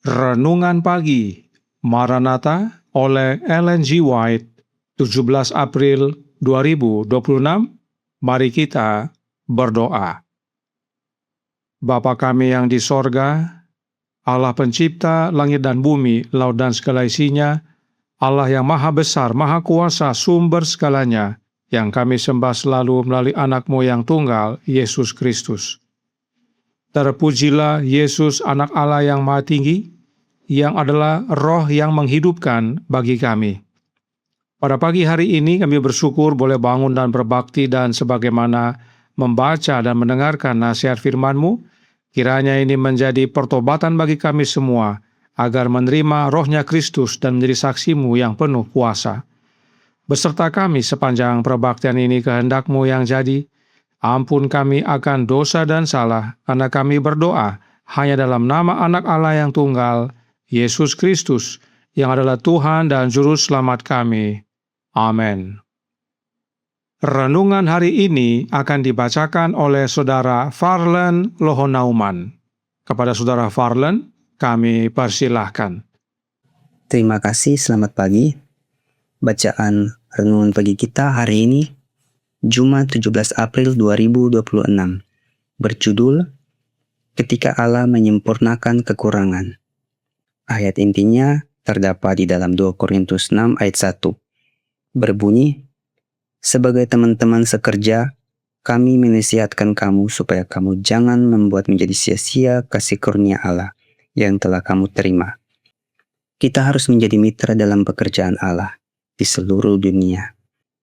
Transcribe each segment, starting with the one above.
Renungan Pagi Maranatha oleh Ellen G. White, 17 April 2026. Mari kita berdoa. Bapa kami yang di sorga, Allah pencipta langit dan bumi, laut dan segala isinya, Allah yang maha besar, maha kuasa, sumber segalanya, yang kami sembah selalu melalui anak-Mu yang tunggal, Yesus Kristus. Terpujilah Yesus, anak Allah yang maha tinggi, yang adalah roh yang menghidupkan bagi kami. Pada pagi hari ini kami bersyukur boleh bangun dan berbakti, dan sebagaimana membaca dan mendengarkan nasihat firman-Mu, kiranya ini menjadi pertobatan bagi kami semua, agar menerima rohnya Kristus dan menjadi saksi-Mu yang penuh kuasa. Beserta kami sepanjang perbaktian ini, kehendak-Mu yang jadi. Ampun kami akan dosa dan salah, karena kami berdoa hanya dalam nama anak Allah yang tunggal, Yesus Kristus, yang adalah Tuhan dan Juru Selamat kami. Amin. Renungan hari ini akan dibacakan oleh Saudara Farlen Lohonauman. Kepada Saudara Farlen, kami persilahkan. Terima kasih, selamat pagi. Bacaan renungan pagi kita hari ini, Jumat 17 April 2026, berjudul Ketika Allah Menyempurnakan Kekurangan. Ayat intinya terdapat di dalam 2 Korintus 6 ayat 1. Berbunyi, sebagai teman-teman sekerja, kami menasihatkan kamu supaya kamu jangan membuat menjadi sia-sia kasih karunia Allah yang telah kamu terima. Kita harus menjadi mitra dalam pekerjaan Allah di seluruh dunia.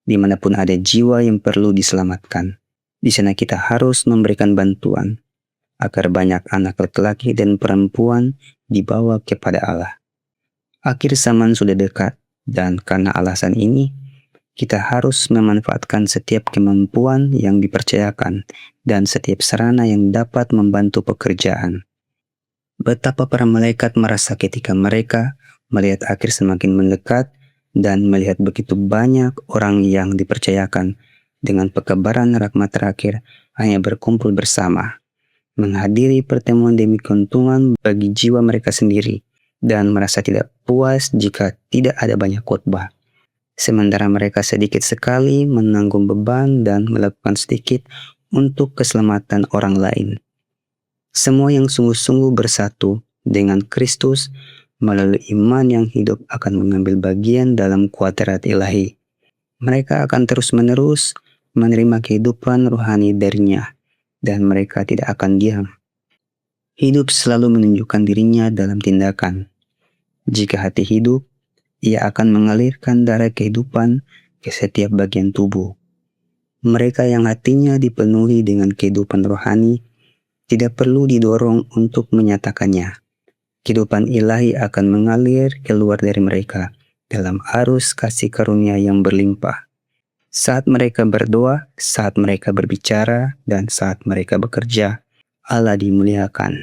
Dimanapun ada jiwa yang perlu diselamatkan, di sana kita harus memberikan bantuan agar banyak anak laki-laki dan perempuan dibawa kepada Allah. Akhir zaman sudah dekat, dan karena alasan ini, kita harus memanfaatkan setiap kemampuan yang dipercayakan dan setiap sarana yang dapat membantu pekerjaan. Betapa para malaikat merasa ketika mereka melihat akhir semakin mendekat dan melihat begitu banyak orang yang dipercayakan dengan pekabaran rahmat terakhir hanya berkumpul bersama, menghadiri pertemuan demi keuntungan bagi jiwa mereka sendiri, dan merasa tidak puas jika tidak ada banyak khotbah. Sementara mereka sedikit sekali menanggung beban dan melakukan sedikit untuk keselamatan orang lain. Semua yang sungguh-sungguh bersatu dengan Kristus melalui iman yang hidup akan mengambil bagian dalam kuadrat ilahi. Mereka akan terus-menerus menerima kehidupan rohani darinya, dan mereka tidak akan diam. Hidup selalu menunjukkan dirinya dalam tindakan. Jika hati hidup, ia akan mengalirkan darah kehidupan ke setiap bagian tubuh. Mereka yang hatinya dipenuhi dengan kehidupan rohani tidak perlu didorong untuk menyatakannya. Kehidupan ilahi akan mengalir keluar dari mereka dalam arus kasih karunia yang berlimpah. Saat mereka berdoa, saat mereka berbicara, dan saat mereka bekerja, Allah dimuliakan.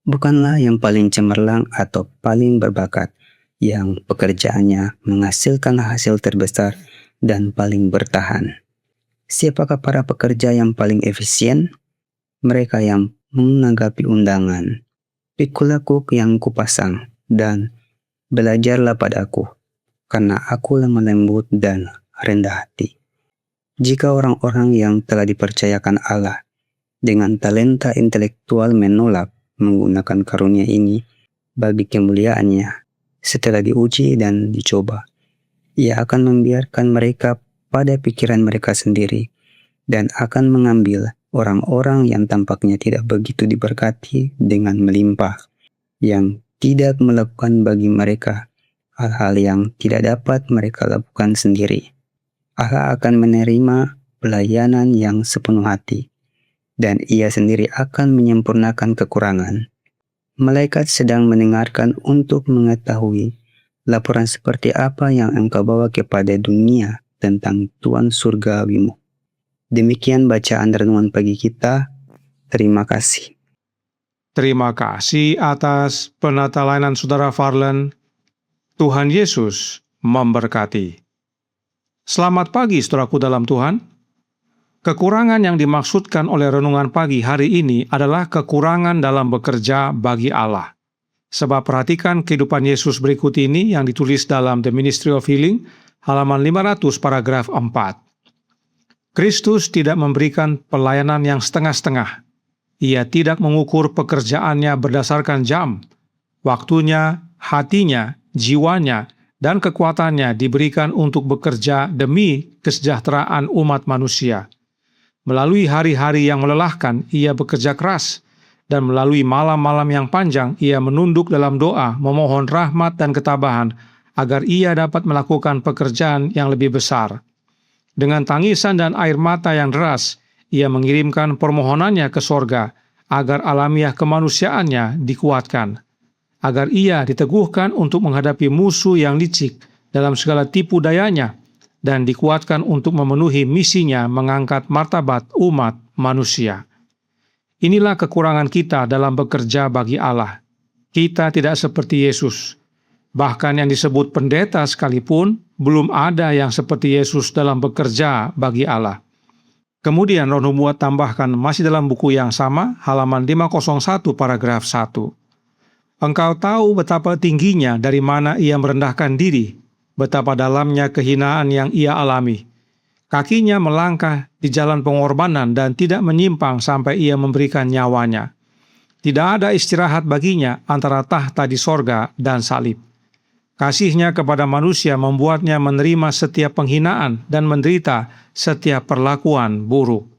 Bukanlah yang paling cemerlang atau paling berbakat yang pekerjaannya menghasilkan hasil terbesar dan paling bertahan. Siapakah para pekerja yang paling efisien? Mereka yang menanggapi undangan. Pikulah kuk yang kupasang, dan belajarlah padaku, karena aku lemah lembut dan rendah hati. Jika orang-orang yang telah dipercayakan Allah dengan talenta intelektual menolak menggunakan karunia ini bagi kemuliaannya, setelah diuji dan dicoba, ia akan membiarkan mereka pada pikiran mereka sendiri dan akan mengambil orang-orang yang tampaknya tidak begitu diberkati dengan melimpah, yang tidak melakukan bagi mereka hal-hal yang tidak dapat mereka lakukan sendiri. Allah akan menerima pelayanan yang sepenuh hati, dan ia sendiri akan menyempurnakan kekurangan. Malaikat sedang mendengarkan untuk mengetahui laporan seperti apa yang engkau bawa kepada dunia tentang Tuhan surgawimu. Demikian bacaan renungan pagi kita. Terima kasih. Terima kasih atas penata layanan Saudara Farlen. Tuhan Yesus memberkati. Selamat pagi saudaraku dalam Tuhan. Kekurangan yang dimaksudkan oleh renungan pagi hari ini adalah kekurangan dalam bekerja bagi Allah. Sebab perhatikan kehidupan Yesus berikut ini yang ditulis dalam The Ministry of Healing, halaman 500 paragraf 4. Kristus tidak memberikan pelayanan yang setengah-setengah. Ia tidak mengukur pekerjaannya berdasarkan jam. Waktunya, hatinya, jiwanya, dan kekuatannya diberikan untuk bekerja demi kesejahteraan umat manusia. Melalui hari-hari yang melelahkan, ia bekerja keras. Dan melalui malam-malam yang panjang, ia menunduk dalam doa, memohon rahmat dan ketabahan, agar ia dapat melakukan pekerjaan yang lebih besar. Dengan tangisan dan air mata yang deras, ia mengirimkan permohonannya ke sorga, agar alamiah kemanusiaannya dikuatkan. Agar ia diteguhkan untuk menghadapi musuh yang licik dalam segala tipu dayanya, dan dikuatkan untuk memenuhi misinya mengangkat martabat umat manusia. Inilah kekurangan kita dalam bekerja bagi Allah. Kita tidak seperti Yesus. Bahkan yang disebut pendeta sekalipun, belum ada yang seperti Yesus dalam bekerja bagi Allah. Kemudian Roh Nubuat tambahkan masih dalam buku yang sama, halaman 501 paragraf 1. Engkau tahu betapa tingginya dari mana ia merendahkan diri, betapa dalamnya kehinaan yang ia alami. Kakinya melangkah di jalan pengorbanan dan tidak menyimpang sampai ia memberikan nyawanya. Tidak ada istirahat baginya antara tahta di sorga dan salib. Kasihnya kepada manusia membuatnya menerima setiap penghinaan dan menderita setiap perlakuan buruk.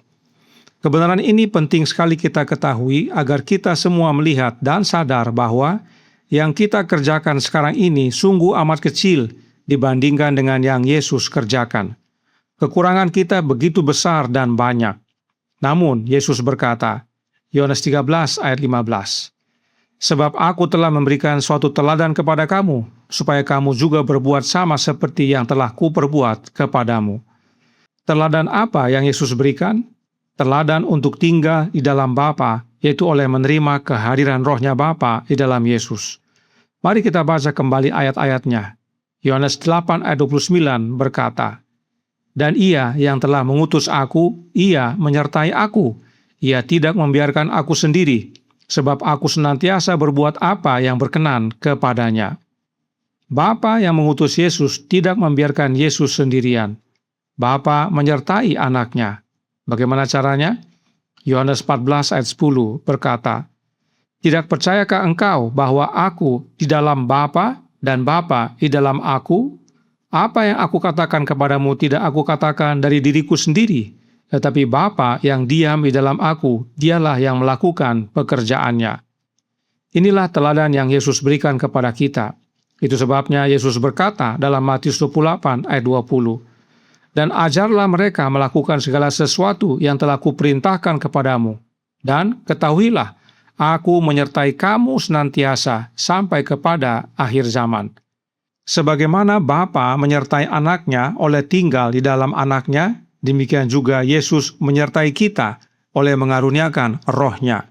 Kebenaran ini penting sekali kita ketahui agar kita semua melihat dan sadar bahwa yang kita kerjakan sekarang ini sungguh amat kecil dibandingkan dengan yang Yesus kerjakan. Kekurangan kita begitu besar dan banyak. Namun Yesus berkata, Yohanes 13 ayat 15, Sebab aku telah memberikan suatu teladan kepada kamu, supaya kamu juga berbuat sama seperti yang telah kuperbuat kepadamu. Teladan apa yang Yesus berikan? Teladan untuk tinggal di dalam Bapa, yaitu oleh menerima kehadiran rohnya Bapa di dalam Yesus. Mari kita baca kembali ayat-ayatnya. Yohanes 8 ayat 29 berkata, Dan ia yang telah mengutus aku, ia menyertai aku. Ia tidak membiarkan aku sendiri, sebab aku senantiasa berbuat apa yang berkenan kepadanya. Bapa yang mengutus Yesus tidak membiarkan Yesus sendirian. Bapa menyertai anaknya. Bagaimana caranya? Yohanes 14 ayat 10 berkata, Tidak percayakah engkau bahwa aku di dalam Bapa dan Bapa di dalam aku? Apa yang aku katakan kepadamu tidak aku katakan dari diriku sendiri, tetapi Bapa yang diam di dalam aku, dialah yang melakukan pekerjaannya. Inilah teladan yang Yesus berikan kepada kita. Itu sebabnya Yesus berkata dalam Matius 28 ayat 20, Dan ajarlah mereka melakukan segala sesuatu yang telah kuperintahkan kepadamu. Dan ketahuilah, aku menyertai kamu senantiasa sampai kepada akhir zaman. Sebagaimana Bapa menyertai anaknya oleh tinggal di dalam anaknya, demikian juga Yesus menyertai kita oleh mengaruniakan rohnya.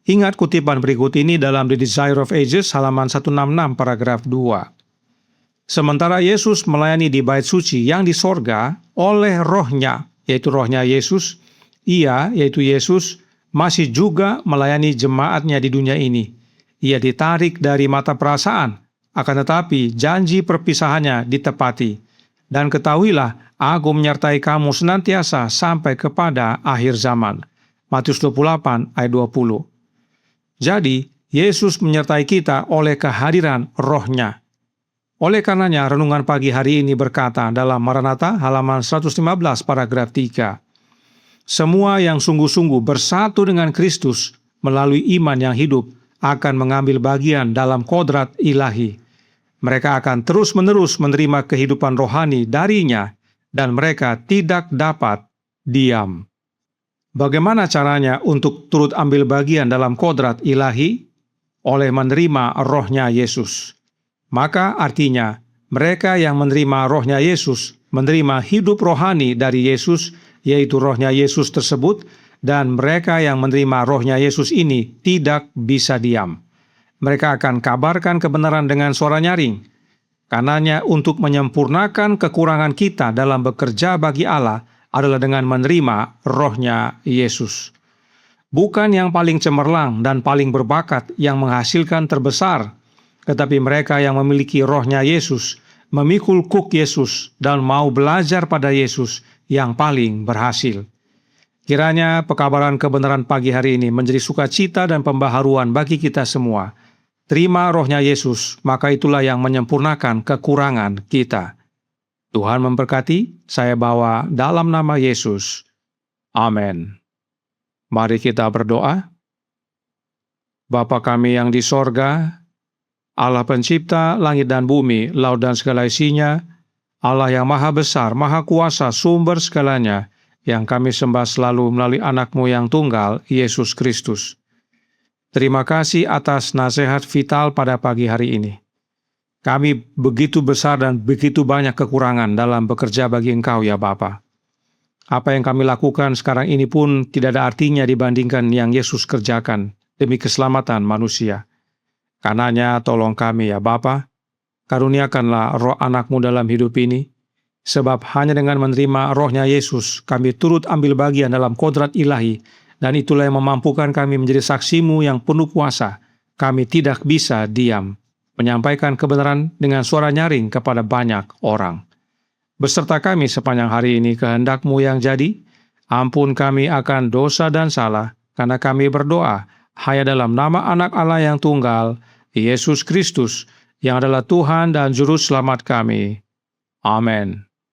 Ingat kutipan berikut ini dalam The Desire of Ages halaman 166 paragraf 2. Sementara Yesus melayani di bait suci yang di sorga oleh rohnya, yaitu rohnya Yesus, ia, yaitu Yesus, masih juga melayani jemaatnya di dunia ini. Ia ditarik dari mata perasaan, akan tetapi janji perpisahannya ditepati. Dan ketahuilah, aku menyertai kamu senantiasa sampai kepada akhir zaman. Matius 28 ayat 20. Jadi, Yesus menyertai kita oleh kehadiran rohnya. Oleh karenanya, renungan pagi hari ini berkata dalam Maranatha halaman 115 paragraf 3. Semua yang sungguh-sungguh bersatu dengan Kristus melalui iman yang hidup akan mengambil bagian dalam kodrat ilahi. Mereka akan terus-menerus menerima kehidupan rohani darinya dan mereka tidak dapat diam. Bagaimana caranya untuk turut ambil bagian dalam kodrat ilahi? Oleh menerima rohnya Yesus. Maka artinya mereka yang menerima rohnya Yesus menerima hidup rohani dari Yesus, yaitu rohnya Yesus tersebut, dan mereka yang menerima rohnya Yesus ini tidak bisa diam. Mereka akan kabarkan kebenaran dengan suara nyaring. Karenanya untuk menyempurnakan kekurangan kita dalam bekerja bagi Allah adalah dengan menerima rohnya Yesus. Bukan yang paling cemerlang dan paling berbakat yang menghasilkan terbesar, tetapi mereka yang memiliki rohnya Yesus, memikul kuk Yesus, dan mau belajar pada Yesus yang paling berhasil. Kiranya pekabaran kebenaran pagi hari ini menjadi sukacita dan pembaharuan bagi kita semua. Terima rohnya Yesus, maka itulah yang menyempurnakan kekurangan kita. Tuhan memberkati, saya bawa dalam nama Yesus. Amin. Mari kita berdoa. Bapa kami yang di sorga, Allah pencipta langit dan bumi, laut dan segala isinya, Allah yang maha besar, maha kuasa, sumber segalanya, yang kami sembah selalu melalui anak-Mu yang tunggal, Yesus Kristus. Terima kasih atas nasihat vital pada pagi hari ini. Kami begitu besar dan begitu banyak kekurangan dalam bekerja bagi Engkau ya Bapa. Apa yang kami lakukan sekarang ini pun tidak ada artinya dibandingkan yang Yesus kerjakan demi keselamatan manusia. Karenanya tolong kami ya Bapa, karuniakanlah roh anak-Mu dalam hidup ini, sebab hanya dengan menerima rohnya Yesus kami turut ambil bagian dalam kodrat ilahi, dan itulah yang memampukan kami menjadi saksi-Mu yang penuh kuasa. Kami tidak bisa diam, menyampaikan kebenaran dengan suara nyaring kepada banyak orang. Beserta kami sepanjang hari ini kehendak-Mu yang jadi, ampun kami akan dosa dan salah, karena kami berdoa hanya dalam nama Anak Allah yang tunggal, Yesus Kristus, yang adalah Tuhan dan Juru Selamat kami. Amin.